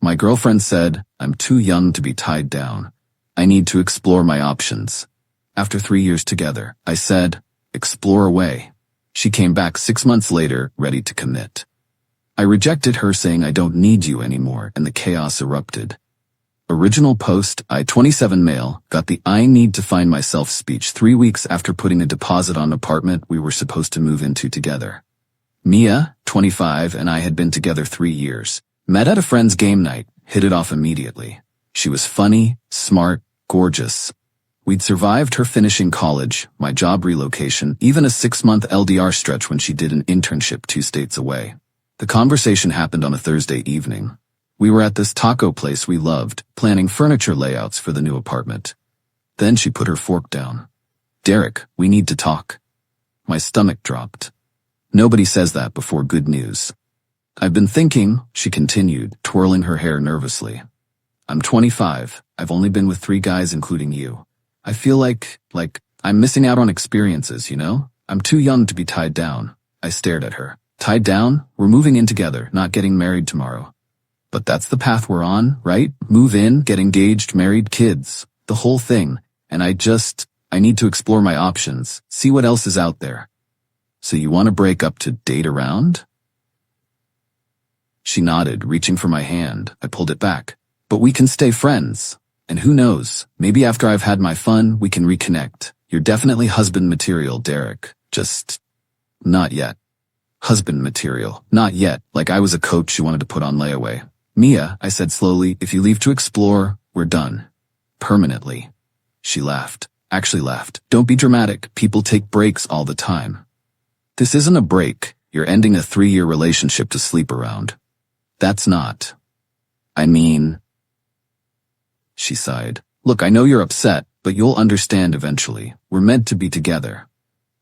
My girlfriend said, I'm too young to be tied down. I need to explore my options. After 3 years together, I said, explore away. She came back 6 months later, ready to commit. I rejected her, saying I don't need you anymore, and the chaos erupted. Original post, I-27 male, got the I need to find myself speech 3 weeks after putting a deposit on an apartment we were supposed to move into together. Mia, 25, and I had been together 3 years. Met at a friend's game night, hit it off immediately. She was funny, smart, gorgeous. We'd survived her finishing college, my job relocation, even a 6-month LDR stretch when she did an internship 2 states away. The conversation happened on a Thursday evening. We were at this taco place we loved, planning furniture layouts for the new apartment. Then she put her fork down. Derek, we need to talk. My stomach dropped. Nobody says that before good news. I've been thinking, she continued, twirling her hair nervously. I'm 25. I've only been with 3 guys including you. I feel like I'm missing out on experiences, you know? I'm too young to be tied down. I stared at her. Tied down? We're moving in together, not getting married tomorrow. But that's the path we're on, right? Move in, get engaged, married, kids. The whole thing. And I need to explore my options, see what else is out there. So you want to break up to date around? She nodded, reaching for my hand. I pulled it back. But we can stay friends. And who knows, maybe after I've had my fun, we can reconnect. You're definitely husband material, Derek. Just not yet. Husband material. Not yet, like I was a coach she wanted to put on layaway. Mia, I said slowly, if you leave to explore, we're done. Permanently. She laughed. Actually laughed. Don't be dramatic. People take breaks all the time. This isn't a break. You're ending a 3-year relationship to sleep around. That's not. I mean... She sighed. Look, I know you're upset, but you'll understand eventually. We're meant to be together.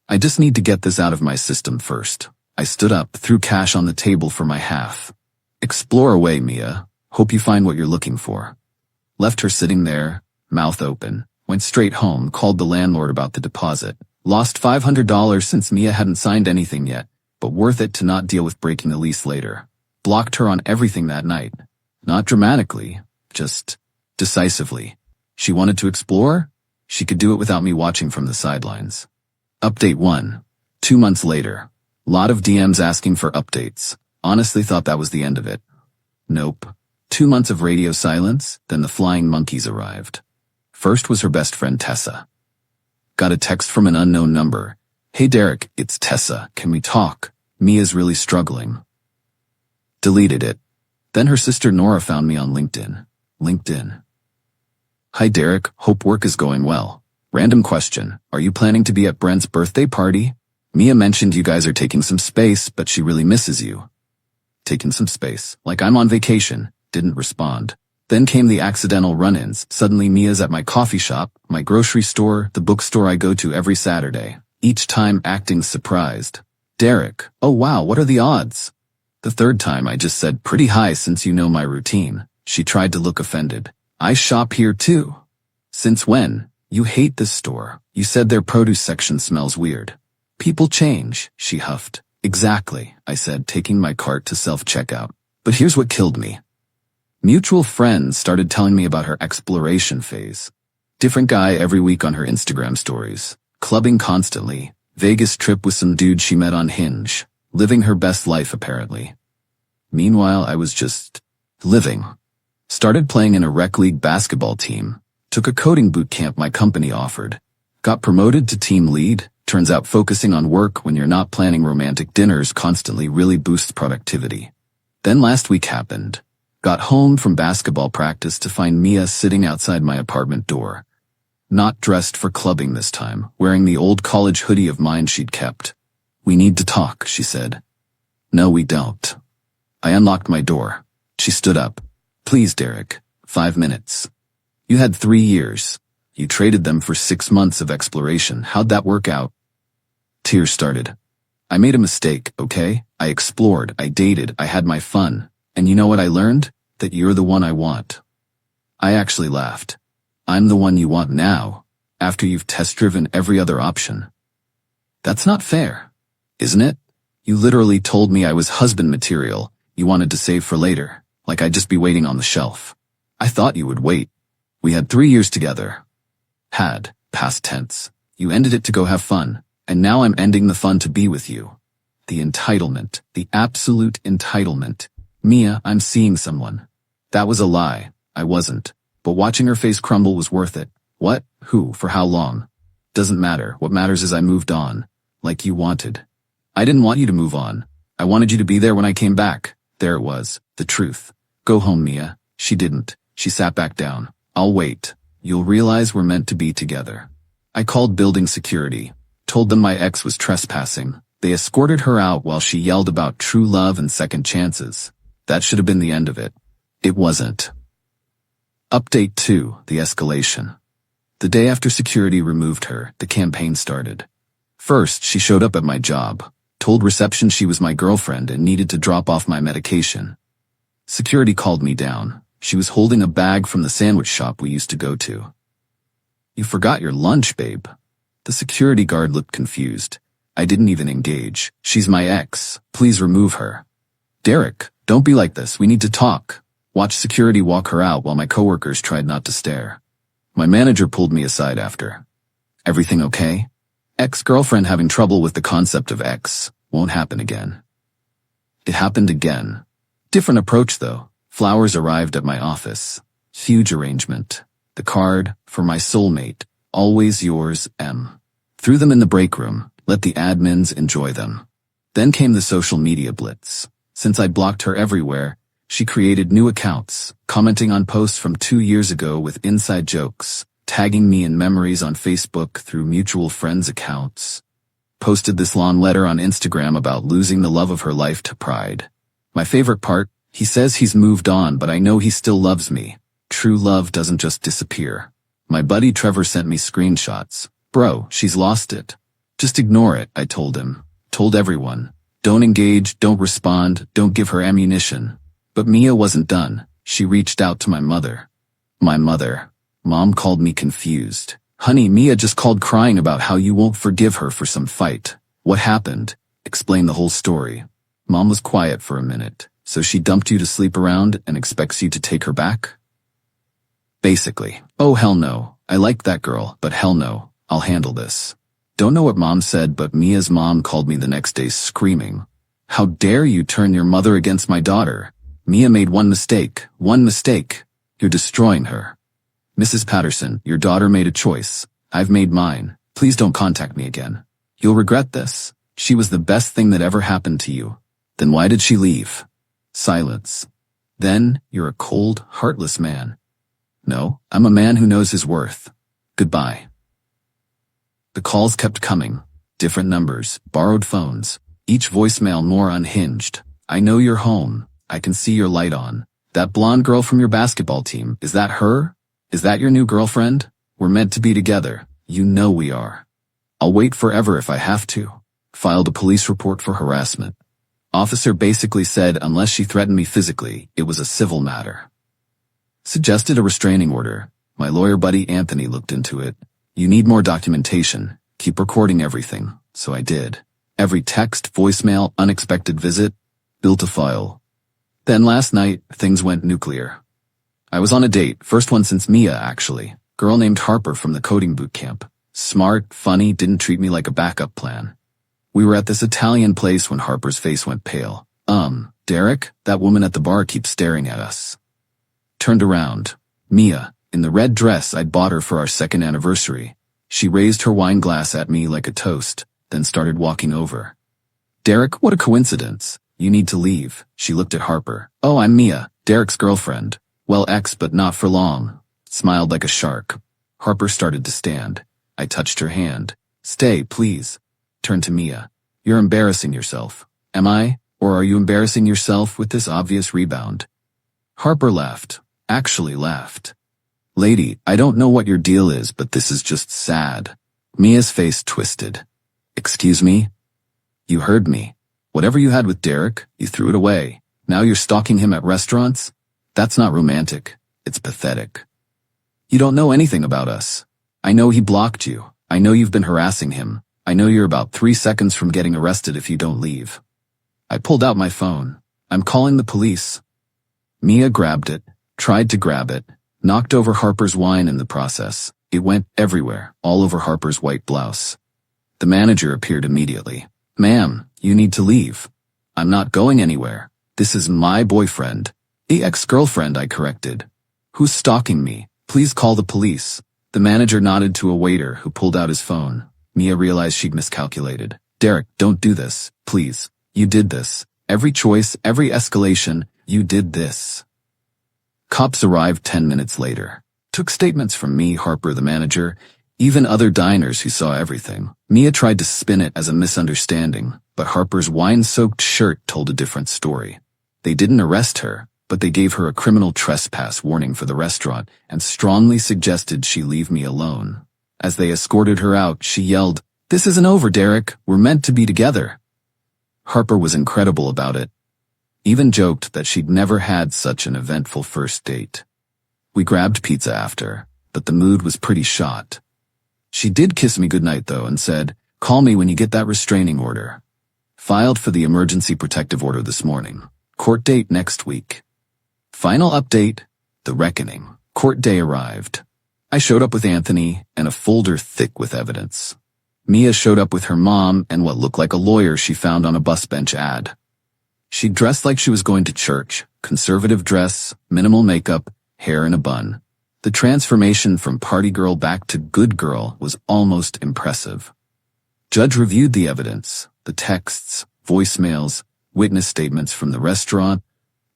I just need to get this out of my system first. I stood up, threw cash on the table for my half. Explore away, Mia. Hope you find what you're looking for. Left her sitting there, mouth open. Went straight home, called the landlord about the deposit. Lost $500 since Mia hadn't signed anything yet, but worth it to not deal with breaking the lease later. Blocked her on everything that night. Not dramatically, just decisively. She wanted to explore? She could do it without me watching from the sidelines. Update 1. 2 months later. Lot of DMs asking for updates. Honestly thought that was the end of it. Nope. 2 months of radio silence, then the flying monkeys arrived. First was her best friend Tessa. Got a text from an unknown number. Hey Derek, it's Tessa, can we talk? Mia's really struggling. Deleted it. Then her sister Nora found me on LinkedIn. Hi Derek, hope work is going well. Random question, are you planning to be at Brent's birthday party? Mia mentioned you guys are taking some space, but she really misses you. Taking some space, like I'm on vacation, didn't respond. Then came the accidental run-ins. Suddenly Mia's at my coffee shop, my grocery store, the bookstore I go to every Saturday. Each time acting surprised. Derek, oh wow, what are the odds? The 3rd time I just said pretty high since you know my routine. She tried to look offended. I shop here too. Since when? You hate this store. You said their produce section smells weird. People change, she huffed. Exactly, I said, taking my cart to self-checkout. But here's what killed me. Mutual friends started telling me about her exploration phase. Different guy every week on her Instagram stories. Clubbing constantly. Vegas trip with some dude she met on Hinge. Living her best life apparently. Meanwhile, I was just living. Started playing in a rec league basketball team. Took a coding boot camp my company offered. Got promoted to team lead. Turns out focusing on work when you're not planning romantic dinners constantly really boosts productivity. Then last week happened. Got home from basketball practice to find Mia sitting outside my apartment door. Not dressed for clubbing this time, wearing the old college hoodie of mine she'd kept. We need to talk, she said. No, we don't. I unlocked my door. She stood up. Please, Derek. 5 minutes. You had 3 years. You traded them for 6 months of exploration. How'd that work out? Tears started. I made a mistake, okay? I explored, I dated, I had my fun. And you know what I learned? That you're the one I want. I actually laughed. I'm the one you want now, after you've test-driven every other option. That's not fair, isn't it? You literally told me I was husband material, you wanted to save for later. like I'd just be waiting on the shelf. I thought you would wait. We had 3 years together. Had, past tense. You ended it to go have fun, and now I'm ending the fun to be with you. The entitlement, the absolute entitlement. Mia, I'm seeing someone. That was a lie. I wasn't. But watching her face crumble was worth it. What? Who? For how long? Doesn't matter. What matters is I moved on. Like you wanted. I didn't want you to move on. I wanted you to be there when I came back. There it was. The truth. Go home, Mia. She didn't. She sat back down. I'll wait. You'll realize we're meant to be together. I called building security. Told them my ex was trespassing. They escorted her out while she yelled about true love and second chances. That should have been the end of it. It wasn't. Update 2, the escalation. The day after security removed her, the campaign started. First, she showed up at my job, told reception she was my girlfriend and needed to drop off my medication. Security called me down. She was holding a bag from the sandwich shop we used to go to. You forgot your lunch, babe. The security guard looked confused. I didn't even engage. She's my ex. Please remove her. Derek, don't be like this. We need to talk. Watched security walk her out while my coworkers tried not to stare. My manager pulled me aside after. Everything okay? Ex-girlfriend having trouble with the concept of ex. Won't happen again. It happened again. Different approach though. Flowers arrived at my office. Huge arrangement. The card, for my soulmate. Always yours, M. Threw them in the break room. Let the admins enjoy them. Then came the social media blitz. Since I'd blocked her everywhere, she created new accounts, commenting on posts from 2 years ago with inside jokes, tagging me in memories on Facebook through mutual friends' accounts. Posted this long letter on Instagram about losing the love of her life to pride. My favorite part, he says he's moved on, but I know he still loves me. True love doesn't just disappear. My buddy Trevor sent me screenshots. Bro, she's lost it. Just ignore it, I told him. Told everyone. Don't engage, don't respond, don't give her ammunition. But Mia wasn't done. She reached out to my mother. My mother. Mom called me confused. Honey, Mia just called crying about how you won't forgive her for some fight. What happened? Explain the whole story. Mom was quiet for a minute. So she dumped you to sleep around and expects you to take her back? Basically. Oh hell no. I like that girl, but hell no. I'll handle this. Don't know what Mom said, but Mia's mom called me the next day screaming. How dare you turn your mother against my daughter? Mia made one mistake. One mistake. You're destroying her. Mrs. Patterson, your daughter made a choice. I've made mine. Please don't contact me again. You'll regret this. She was the best thing that ever happened to you. Then why did she leave? Silence. Then, you're a cold, heartless man. No, I'm a man who knows his worth. Goodbye. The calls kept coming. Different numbers, borrowed phones. Each voicemail more unhinged. I know you're home. I can see your light on. That blonde girl from your basketball team, is that her? Is that your new girlfriend? We're meant to be together. You know we are. I'll wait forever if I have to. Filed a police report for harassment. Officer basically said unless she threatened me physically, it was a civil matter. Suggested a restraining order. My lawyer buddy Anthony looked into it. You need more documentation. Keep recording everything. So I did. Every text, voicemail, unexpected visit. Built a file. Then last night, things went nuclear. I was on a date, first one since Mia, actually. Girl named Harper from the coding boot camp. Smart, funny, didn't treat me like a backup plan. We were at this Italian place when Harper's face went pale. Derek, that woman at the bar keeps staring at us. Turned around. Mia, in the red dress I'd bought her for our second anniversary. She raised her wine glass at me like a toast, then started walking over. Derek, what a coincidence. You need to leave. She looked at Harper. Oh, I'm Mia, Derek's girlfriend. Well, ex, but not for long. Smiled like a shark. Harper started to stand. I touched her hand. Stay, please. Turned to Mia. You're embarrassing yourself. Am I? Or are you embarrassing yourself with this obvious rebound? Harper laughed. Actually laughed. Lady, I don't know what your deal is, but this is just sad. Mia's face twisted. Excuse me? You heard me. Whatever you had with Derek, you threw it away. Now you're stalking him at restaurants? That's not romantic. It's pathetic. You don't know anything about us. I know he blocked you. I know you've been harassing him. I know you're about 3 seconds from getting arrested if you don't leave. I pulled out my phone. I'm calling the police. Mia grabbed it, tried to grab it, knocked over Harper's wine in the process. It went everywhere, all over Harper's white blouse. The manager appeared immediately. "Ma'am, you need to leave." "I'm not going anywhere. This is my boyfriend." "The ex-girlfriend," I corrected. "Who's stalking me? Please call the police." The manager nodded to a waiter who pulled out his phone. Mia realized she'd miscalculated. "Derek, don't do this, please. You did this. Every choice, every escalation, you did this." Cops arrived 10 minutes later. Took statements from me, Harper, the manager, even other diners who saw everything. Mia tried to spin it as a misunderstanding, but Harper's wine-soaked shirt told a different story. They didn't arrest her, but they gave her a criminal trespass warning for the restaurant and strongly suggested she leave me alone. As they escorted her out, she yelled, "This isn't over, Derek. We're meant to be together." Harper was incredible about it. Even joked that she'd never had such an eventful first date. We grabbed pizza after, but the mood was pretty shot. She did kiss me goodnight though and said, "Call me when you get that restraining order." Filed for the emergency protective order this morning. Court date next week. Final update, the reckoning. Court day arrived. I showed up with Anthony and a folder thick with evidence. Mia showed up with her mom and what looked like a lawyer she found on a bus bench ad. She dressed like she was going to church, conservative dress, minimal makeup, hair in a bun. The transformation from party girl back to good girl was almost impressive. Judge reviewed the evidence, the texts, voicemails, witness statements from the restaurant,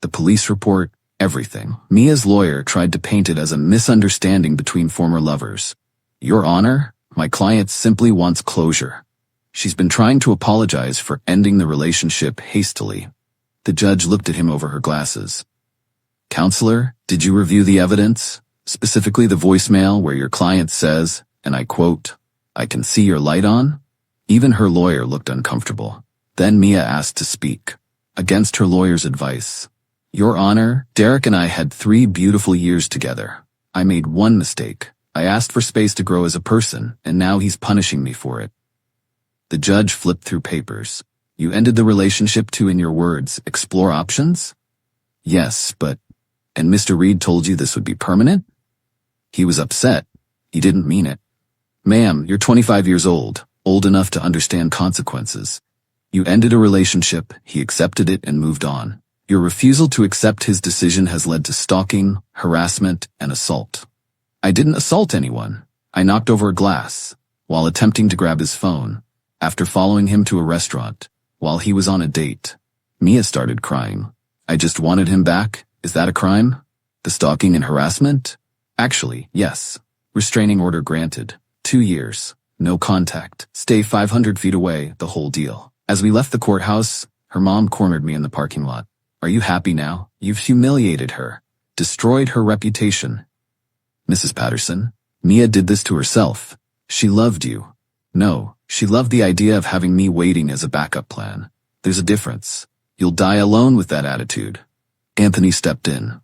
the police report, everything. Mia's lawyer tried to paint it as a misunderstanding between former lovers. "Your Honor, my client simply wants closure. She's been trying to apologize for ending the relationship hastily." The judge looked at him over her glasses. "Counselor, did you review the evidence? Specifically the voicemail where your client says, and I quote, 'I can see your light on'?" Even her lawyer looked uncomfortable. Then Mia asked to speak, against her lawyer's advice. "Your Honor, Derek and I had 3 beautiful years together. I made one mistake. I asked for space to grow as a person, and now he's punishing me for it." The judge flipped through papers. "You ended the relationship to, in your words, explore options?" "Yes, but..." "And Mr. Reed told you this would be permanent?" "He was upset. He didn't mean it." "Ma'am, you're 25 years old enough to understand consequences. You ended a relationship, he accepted it and moved on. Your refusal to accept his decision has led to stalking, harassment, and assault." "I didn't assault anyone. I knocked over a glass while attempting to grab his phone, after following him to a restaurant, while he was on a date." Mia started crying. "I just wanted him back. Is that a crime? The stalking and harassment?" "Actually, yes. Restraining order granted. 2 years. No contact. Stay 500 feet away, the whole deal." As we left the courthouse, her mom cornered me in the parking lot. "Are you happy now? You've humiliated her. Destroyed her reputation." "Mrs. Patterson, Mia did this to herself. She loved you." "No, she loved the idea of having me waiting as a backup plan. There's a difference. You'll die alone with that attitude." Anthony stepped in.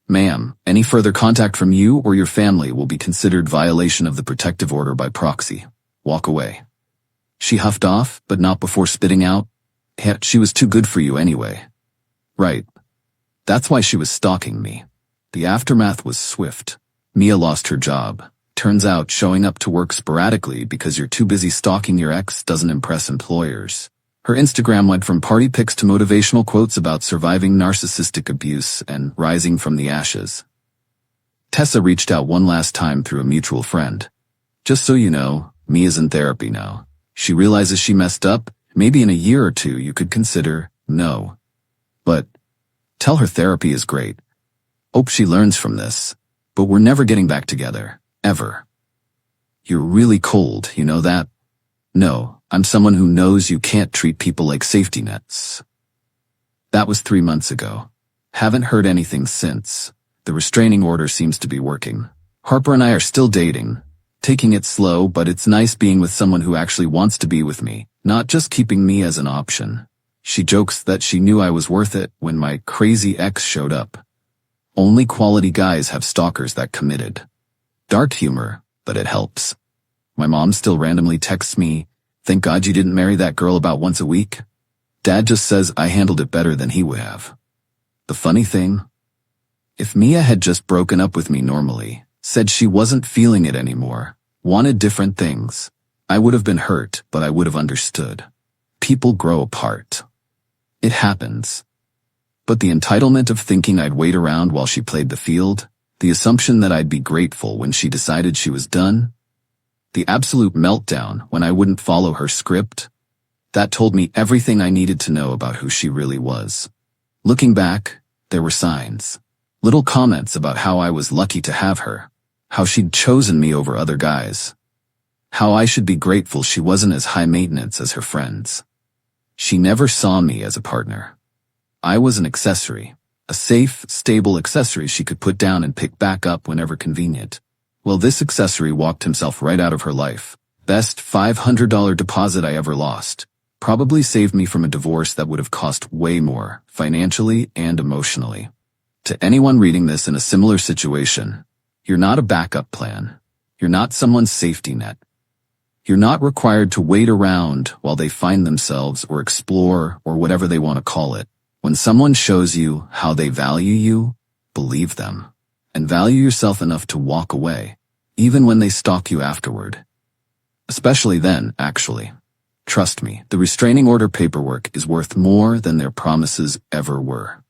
"Ma'am, any further contact from you or your family will be considered violation of the protective order by proxy. Walk away." She huffed off, but not before spitting out, "Heck, she was too good for you anyway." "Right. That's why she was stalking me." The aftermath was swift. Mia lost her job. Turns out showing up to work sporadically because you're too busy stalking your ex doesn't impress employers. Her Instagram went from party pics to motivational quotes about surviving narcissistic abuse and rising from the ashes. Tessa reached out one last time through a mutual friend. "Just so you know, Mia's in therapy now. She realizes she messed up. Maybe in a year or 2 you could consider, no. But tell her therapy is great. Hope she learns from this. But we're never getting back together. Ever." "You're really cold, you know that?" "No, I'm someone who knows you can't treat people like safety nets." That was 3 months ago. Haven't heard anything since. The restraining order seems to be working. Harper and I are still dating. Taking it slow, but it's nice being with someone who actually wants to be with me, not just keeping me as an option. She jokes that she knew I was worth it when my crazy ex showed up. Only quality guys have stalkers that committed. Dark humor, but it helps. My mom still randomly texts me, "Thank God you didn't marry that girl about once a week." Dad just says I handled it better than he would have. The funny thing, If Mia had just broken up with me normally, said she wasn't feeling it anymore, wanted different things, I would have been hurt, but I would have understood. People grow apart. It happens. But the entitlement of thinking I'd wait around while she played the field, the assumption that I'd be grateful when she decided she was done, the absolute meltdown when I wouldn't follow her script, that told me everything I needed to know about who she really was. Looking back, there were signs. Little comments about how I was lucky to have her, how she'd chosen me over other guys, how I should be grateful she wasn't as high maintenance as her friends. She never saw me as a partner. I was an accessory, a safe, stable accessory she could put down and pick back up whenever convenient. Well, this accessory walked himself right out of her life. Best $500 deposit I ever lost. Probably saved me from a divorce that would have cost way more, financially and emotionally. To anyone reading this in a similar situation, you're not a backup plan. You're not someone's safety net. You're not required to wait around while they find themselves or explore or whatever they want to call it. When someone shows you how they value you, believe them. And value yourself enough to walk away, even when they stalk you afterward. Especially then, actually. Trust me, the restraining order paperwork is worth more than their promises ever were.